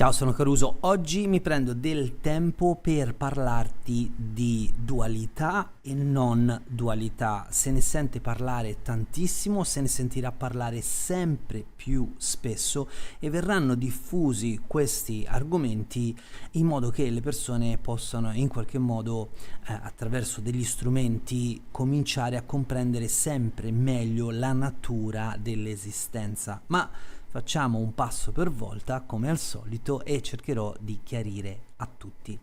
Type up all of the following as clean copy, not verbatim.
Ciao, sono Caruso. Oggi mi prendo del tempo per parlarti di dualità e non dualità. Se ne sente parlare tantissimo, se ne sentirà parlare sempre più spesso e verranno diffusi questi argomenti in modo che le persone possano in qualche modo, attraverso degli strumenti, cominciare a comprendere sempre meglio la natura dell'esistenza. Ma facciamo un passo per volta, come al solito, e cercherò di chiarire a tutti.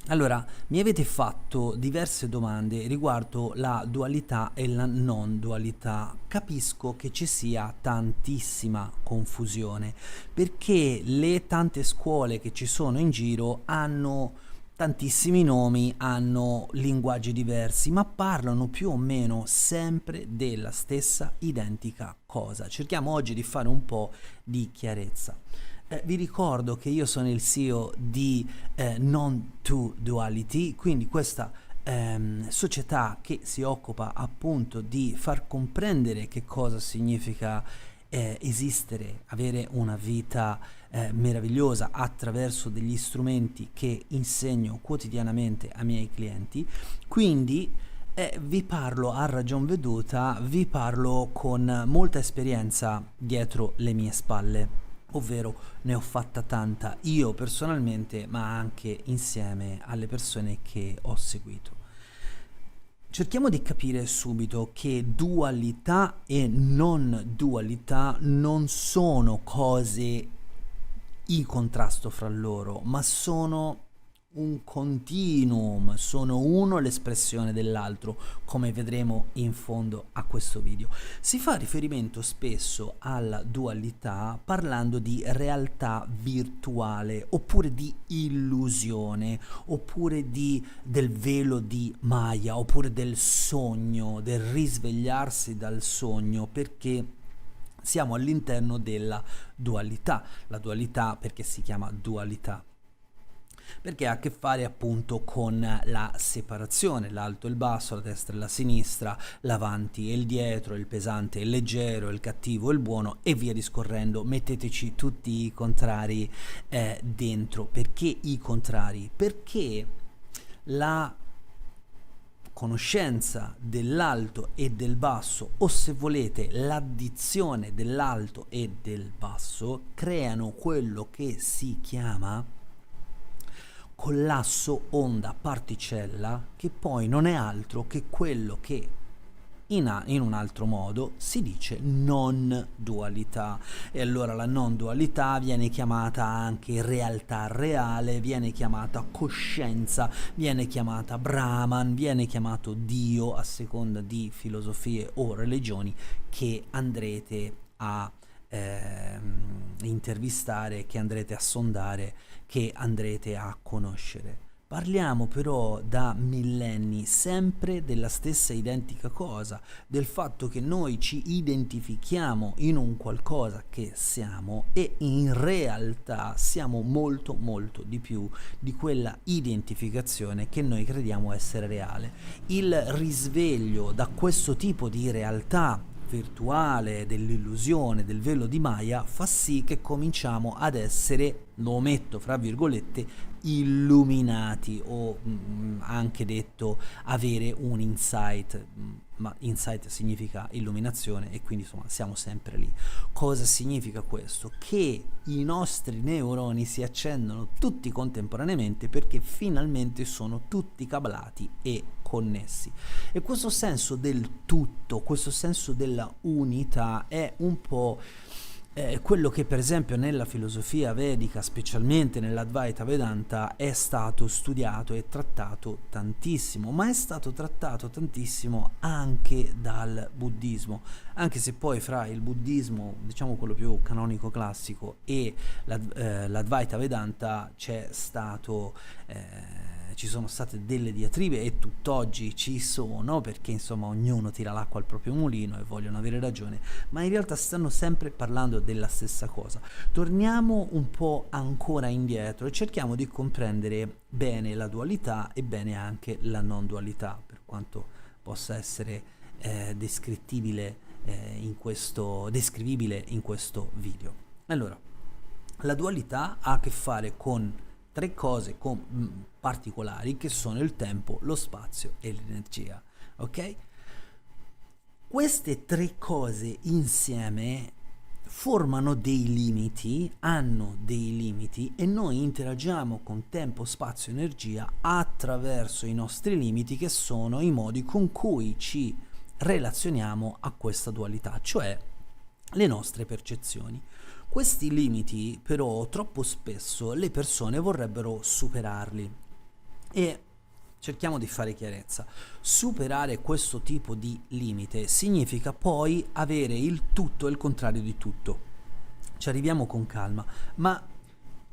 Allora, mi avete fatto diverse domande riguardo la dualità e la non dualità. Capisco che ci sia tantissima confusione, perché le tante scuole che ci sono in giro hanno tantissimi nomi, hanno linguaggi diversi, ma parlano più o meno sempre della stessa identica cosa. Cerchiamo oggi di fare un po' di chiarezza. Vi ricordo che io sono il CEO di Non2Duality, quindi questa società che si occupa appunto di far comprendere che cosa significa esistere, avere una vita meravigliosa attraverso degli strumenti che insegno quotidianamente ai miei clienti. Quindi vi parlo a ragion veduta, vi parlo con molta esperienza dietro le mie spalle, ovvero ne ho fatta tanta io personalmente, ma anche insieme alle persone che ho seguito. Cerchiamo di capire subito che dualità e non dualità non sono cose in contrasto fra loro, ma sono un continuum, sono uno l'espressione dell'altro, come vedremo in fondo a questo video. Si fa riferimento spesso alla dualità parlando di realtà virtuale, oppure di illusione, oppure del velo di Maya, oppure del sogno, del risvegliarsi dal sogno, perché siamo all'interno della dualità. La dualità perché si chiama dualità? Perché ha a che fare appunto con la separazione, l'alto e il basso, la destra e la sinistra, l'avanti e il dietro, il pesante e il leggero, il cattivo e il buono e via discorrendo. Metteteci tutti i contrari dentro. Perché i contrari? Perché la conoscenza dell'alto e del basso, o se volete l'addizione dell'alto e del basso, creano quello che si chiama collasso onda particella, che poi non è altro che quello che in un altro modo si dice non dualità. E allora la non dualità viene chiamata anche realtà reale, viene chiamata coscienza, viene chiamata Brahman, viene chiamato Dio, a seconda di filosofie o religioni che andrete a intervistare, che andrete a sondare, che andrete a conoscere. Parliamo però da millenni sempre della stessa identica cosa, del fatto che noi ci identifichiamo in un qualcosa che siamo e in realtà siamo molto molto di più di quella identificazione che noi crediamo essere reale. Il risveglio da questo tipo di realtà virtuale, dell'illusione, del velo di Maya, fa sì che cominciamo ad essere, lo metto fra virgolette, illuminati o anche detto avere un insight, ma insight significa illuminazione e quindi insomma siamo sempre lì. Cosa significa questo? Che i nostri neuroni si accendono tutti contemporaneamente perché finalmente sono tutti cablati e connessi. E questo senso del tutto, questo senso della unità è un po' quello che per esempio nella filosofia vedica, specialmente nell'Advaita Vedanta, è stato studiato e trattato tantissimo, ma è stato trattato tantissimo anche dal buddismo, anche se poi fra il buddismo, diciamo quello più canonico classico, e l'Advaita Vedanta ci sono state delle diatribe e tutt'oggi ci sono, perché insomma ognuno tira l'acqua al proprio mulino e vogliono avere ragione, ma in realtà stanno sempre parlando della stessa cosa. Torniamo un po' ancora indietro e cerchiamo di comprendere bene la dualità e bene anche la non dualità, per quanto possa essere descrivibile in questo video. Allora, La dualità ha a che fare con tre cose particolari che sono il tempo, lo spazio e l'energia, ok? Queste tre cose insieme formano dei limiti, hanno dei limiti e noi interagiamo con tempo, spazio, energia attraverso i nostri limiti, che sono i modi con cui ci relazioniamo a questa dualità, cioè le nostre percezioni. Questi limiti però troppo spesso le persone vorrebbero superarli e cerchiamo di fare chiarezza. Superare questo tipo di limite significa poi avere il tutto e il contrario di tutto. Ci arriviamo con calma, ma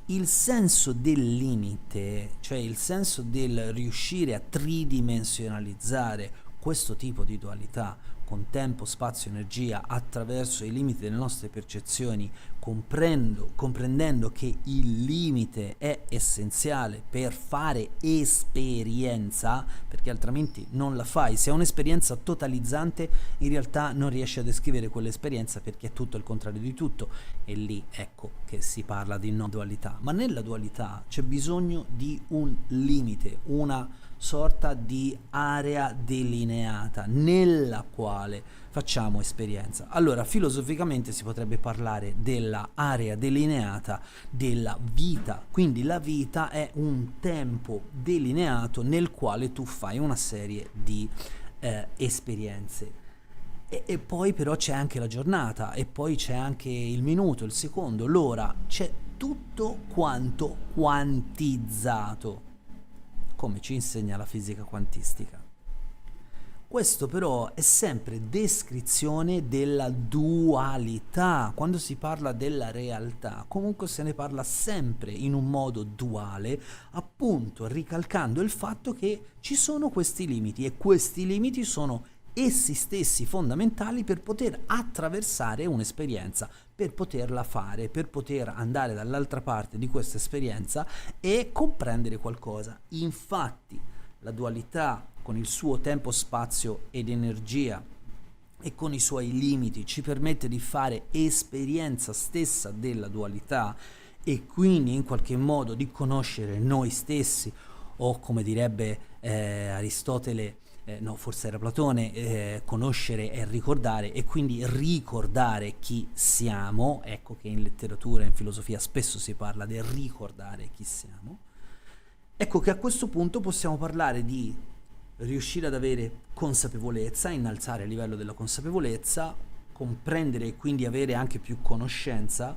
il senso del limite, cioè il senso del riuscire a tridimensionalizzare questo tipo di dualità con tempo, spazio, energia attraverso i limiti delle nostre percezioni, comprendendo che il limite è essenziale per fare esperienza, perché altrimenti non la fai. Se è un'esperienza totalizzante, in realtà non riesci a descrivere quell'esperienza perché è tutto il contrario di tutto, e lì ecco che si parla di non dualità. Ma nella dualità c'è bisogno di un limite, una sorta di area delineata nella quale facciamo esperienza. Allora, filosoficamente si potrebbe parlare della area delineata della vita, quindi la vita è un tempo delineato nel quale tu fai una serie di esperienze. E poi però c'è anche la giornata, e poi c'è anche il minuto, il secondo, l'ora, c'è tutto quanto quantizzato, come ci insegna la fisica quantistica. Questo però è sempre descrizione della dualità. Quando si parla della realtà, comunque se ne parla sempre in un modo duale, appunto ricalcando il fatto che ci sono questi limiti, e questi limiti sono essi stessi fondamentali per poter attraversare un'esperienza, per poterla fare, per poter andare dall'altra parte di questa esperienza e comprendere qualcosa. Infatti, la dualità, con il suo tempo, spazio ed energia e con i suoi limiti, ci permette di fare esperienza stessa della dualità, e quindi in qualche modo di conoscere noi stessi, o come direbbe Aristotele, no, forse era Platone, conoscere e ricordare, e quindi ricordare chi siamo. Ecco che in letteratura e in filosofia spesso si parla del ricordare chi siamo. Ecco che a questo punto possiamo parlare di riuscire ad avere consapevolezza, innalzare il livello della consapevolezza, comprendere e quindi avere anche più conoscenza.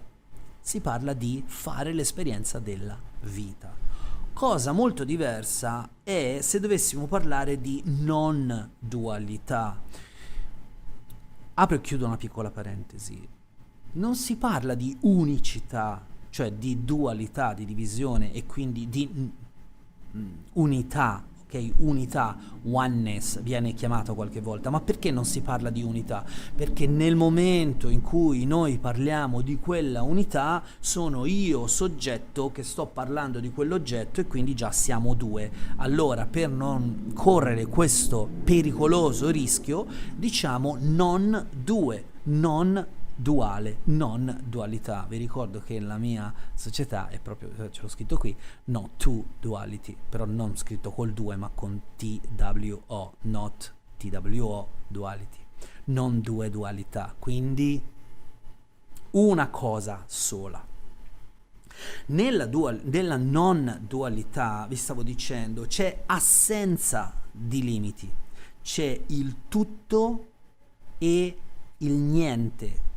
Si parla di fare l'esperienza della vita. Cosa molto diversa è se dovessimo parlare di non dualità. Apro e chiudo una piccola parentesi. Non si parla di unicità, cioè di dualità, di divisione, e quindi di unità, ok? Unità, oneness viene chiamato qualche volta. Ma perché non si parla di unità? Perché nel momento in cui noi parliamo di quella unità, sono io soggetto che sto parlando di quell'oggetto, e quindi già siamo due. Allora, per non correre questo pericoloso rischio, diciamo non due, non duale, non dualità. Vi ricordo che la mia società è proprio, ce l'ho scritto qui, no to duality, però non scritto col 2 ma con TWO, not TWO duality, non due dualità, quindi una cosa sola. Nella non dualità, vi stavo dicendo, c'è assenza di limiti, c'è il tutto e il niente,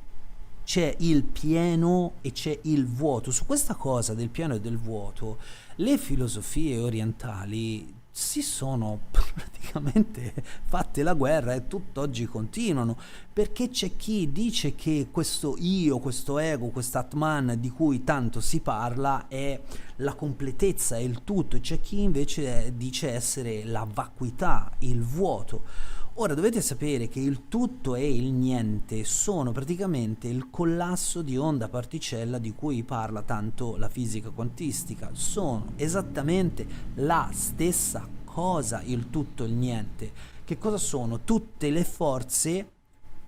c'è il pieno e c'è il vuoto. Su questa cosa del pieno e del vuoto, le filosofie orientali si sono praticamente fatte la guerra, e tutt'oggi continuano, perché c'è chi dice che questo io, questo ego, quest'Atman di cui tanto si parla è la completezza, è il tutto, e c'è chi invece dice essere la vacuità, il vuoto. Ora dovete sapere che il tutto e il niente sono praticamente il collasso di onda particella di cui parla tanto la fisica quantistica. Sono esattamente la stessa cosa, il tutto e il niente. Che cosa sono? Tutte le forze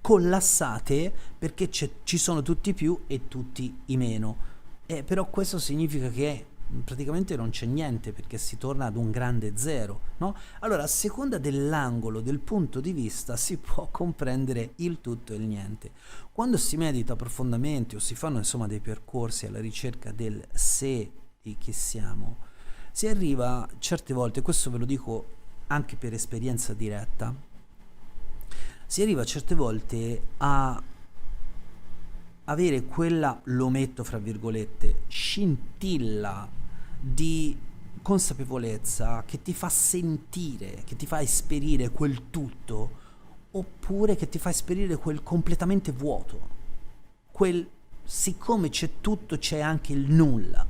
collassate, perché ci sono tutti i più e tutti i meno. Però questo significa che praticamente non c'è niente, perché si torna ad un grande zero, no? Allora, a seconda dell'angolo, del punto di vista, si può comprendere il tutto e il niente. Quando si medita profondamente o si fanno insomma dei percorsi alla ricerca del sé di chi siamo, si arriva certe volte, questo ve lo dico anche per esperienza diretta, si arriva certe volte a avere quella, lo metto fra virgolette, scintilla di consapevolezza che ti fa sentire, che ti fa esperire quel tutto, oppure che ti fa esperire quel completamente vuoto, quel siccome c'è tutto c'è anche il nulla.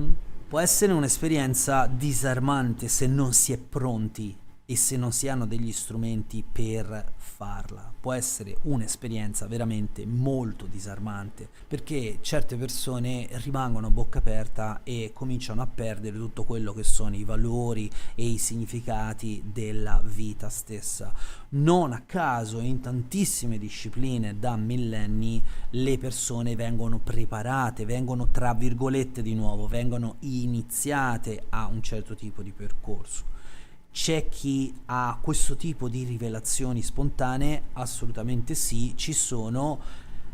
Mm? Può essere un'esperienza disarmante se non si è pronti e se non si hanno degli strumenti per farla. Può essere un'esperienza veramente molto disarmante, perché certe persone rimangono a bocca aperta e cominciano a perdere tutto quello che sono i valori e i significati della vita stessa. Non a caso in tantissime discipline da millenni le persone vengono preparate, vengono tra virgolette di nuovo, vengono iniziate a un certo tipo di percorso. C'è chi ha questo tipo di rivelazioni spontanee? Assolutamente sì, ci sono,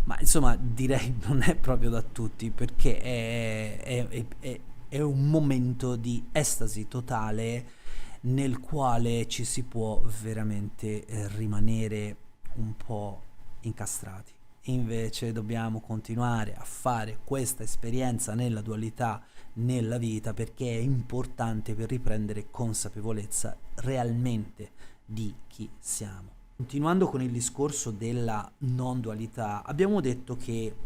ma insomma direi non è proprio da tutti, perché è un momento di estasi totale nel quale ci si può veramente rimanere un po' incastrati. Invece dobbiamo continuare a fare questa esperienza nella dualità nella vita, perché è importante per riprendere consapevolezza realmente di chi siamo. Continuando con il discorso della non dualità, abbiamo detto che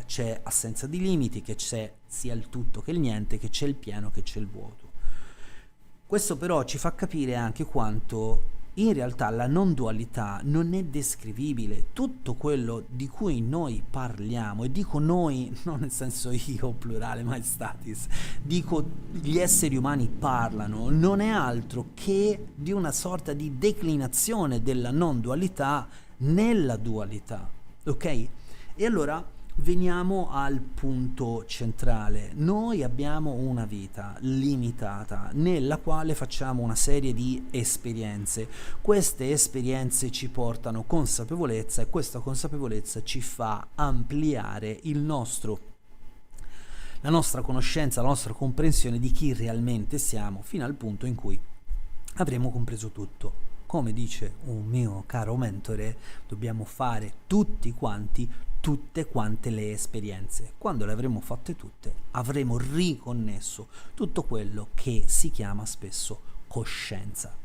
c'è assenza di limiti, che c'è sia il tutto che il niente, che c'è il pieno che c'è il vuoto. Questo però ci fa capire anche quanto in realtà la non dualità non è descrivibile. Tutto quello di cui noi parliamo, e dico noi non nel senso io plurale maestatis, dico gli esseri umani parlano, non è altro che di una sorta di declinazione della non dualità nella dualità, ok? E allora veniamo al punto centrale. Noi abbiamo una vita limitata nella quale facciamo una serie di esperienze. Queste esperienze ci portano consapevolezza e questa consapevolezza ci fa ampliare la nostra conoscenza, la nostra comprensione di chi realmente siamo, fino al punto in cui avremo compreso tutto. Come dice un mio caro mentore, dobbiamo fare tutti quanti tutte quante le esperienze. Quando le avremo fatte tutte, avremo riconnesso tutto quello che si chiama spesso coscienza.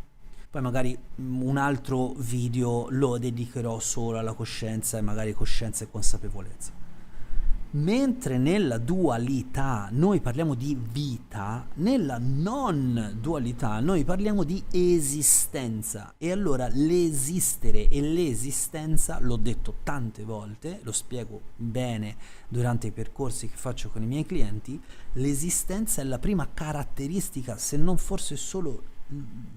Poi magari un altro video lo dedicherò solo alla coscienza, e magari coscienza e consapevolezza. Mentre nella dualità noi parliamo di vita, nella non dualità noi parliamo di esistenza. E allora l'esistere e l'esistenza, l'ho detto tante volte, lo spiego bene durante i percorsi che faccio con i miei clienti, l'esistenza è la prima caratteristica, se non forse solo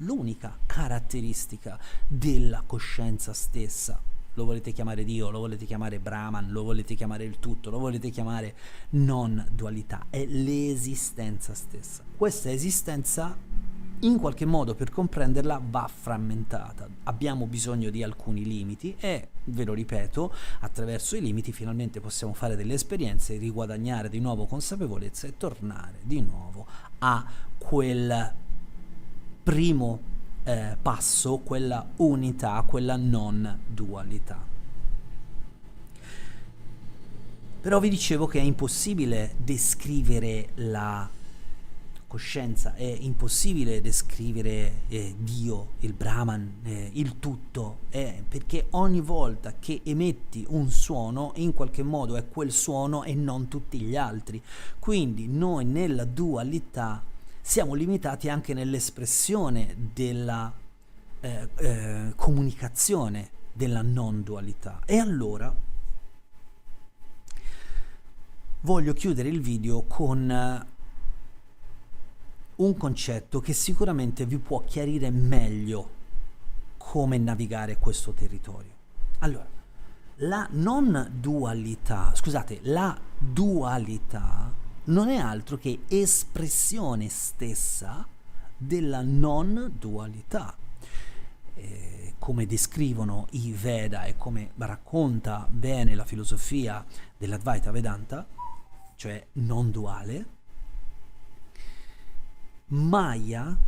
l'unica caratteristica della coscienza stessa. Lo volete chiamare Dio, lo volete chiamare Brahman, lo volete chiamare il tutto, lo volete chiamare non dualità, è l'esistenza stessa. Questa esistenza, in qualche modo, per comprenderla, va frammentata. Abbiamo bisogno di alcuni limiti e, ve lo ripeto, attraverso i limiti finalmente possiamo fare delle esperienze, riguadagnare di nuovo consapevolezza e tornare di nuovo a quel primo passo, quella unità, quella non dualità. Però vi dicevo che è impossibile descrivere la coscienza, è impossibile descrivere Dio, il Brahman, il tutto, perché ogni volta che emetti un suono, in qualche modo è quel suono e non tutti gli altri. Quindi noi nella dualità siamo limitati anche nell'espressione della comunicazione della non dualità. E allora voglio chiudere il video con un concetto che sicuramente vi può chiarire meglio come navigare questo territorio. Allora, la dualità non è altro che espressione stessa della non dualità. Come descrivono i Veda e come racconta bene la filosofia dell'Advaita Vedanta, cioè non duale, Maya,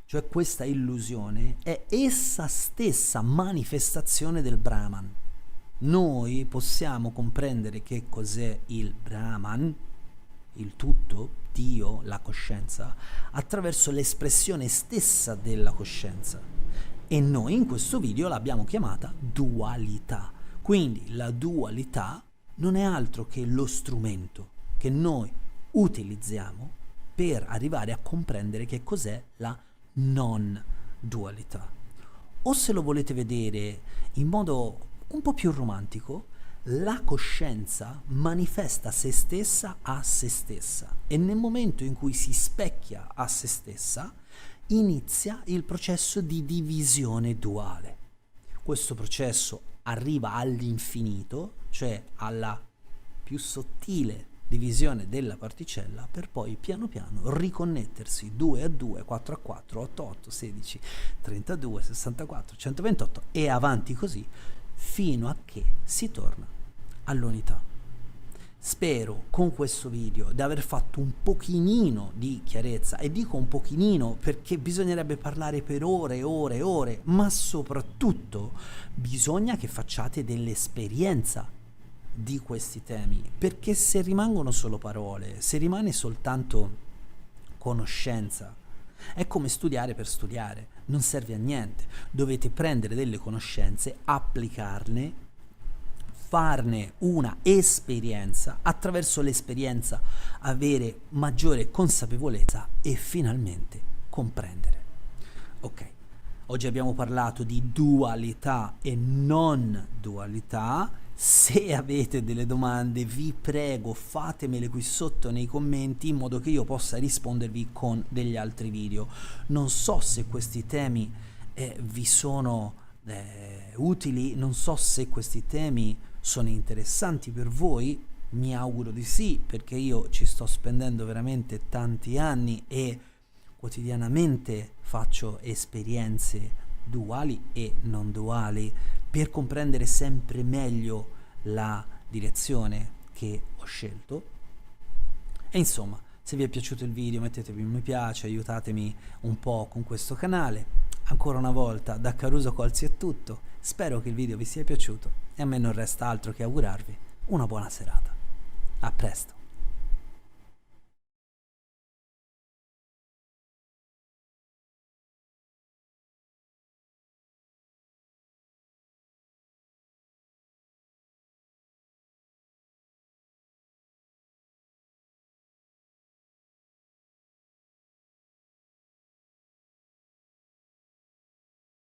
cioè questa illusione, è essa stessa manifestazione del Brahman. Noi possiamo comprendere che cos'è il Brahman, il tutto, Dio, la coscienza, attraverso l'espressione stessa della coscienza. E noi in questo video l'abbiamo chiamata dualità. Quindi la dualità non è altro che lo strumento che noi utilizziamo per arrivare a comprendere che cos'è la non dualità. O se lo volete vedere in modo un po' più romantico, la coscienza manifesta se stessa a se stessa e nel momento in cui si specchia a se stessa inizia il processo di divisione duale. Questo processo arriva all'infinito, cioè alla più sottile divisione della particella, per poi piano piano riconnettersi 2 a 2, 4 a 4, 8 a 8, 16, 32, 64, 128 e avanti così fino a che si torna all'unità. Spero con questo video di aver fatto un pochino di chiarezza, e dico un pochino perché bisognerebbe parlare per ore e ore e ore, ma soprattutto bisogna che facciate dell'esperienza di questi temi, perché se rimangono solo parole, se rimane soltanto conoscenza, è come studiare per studiare, non serve a niente. Dovete prendere delle conoscenze, applicarne, farne una esperienza, attraverso l'esperienza avere maggiore consapevolezza e finalmente comprendere. Ok, oggi abbiamo parlato di dualità e non dualità. Se avete delle domande, vi prego fatemele qui sotto nei commenti in modo che io possa rispondervi con degli altri video. Non so se questi temi vi sono utili, non so se questi temi sono interessanti per voi, mi auguro di sì, perché io ci sto spendendo veramente tanti anni e quotidianamente faccio esperienze duali e non duali per comprendere sempre meglio la direzione che ho scelto. E insomma, se vi è piaciuto il video mettetevi un mi piace, aiutatemi un po' con questo canale. Ancora una volta da Caruso Colzi è tutto, spero che il video vi sia piaciuto e a me non resta altro che augurarvi una buona serata. A presto!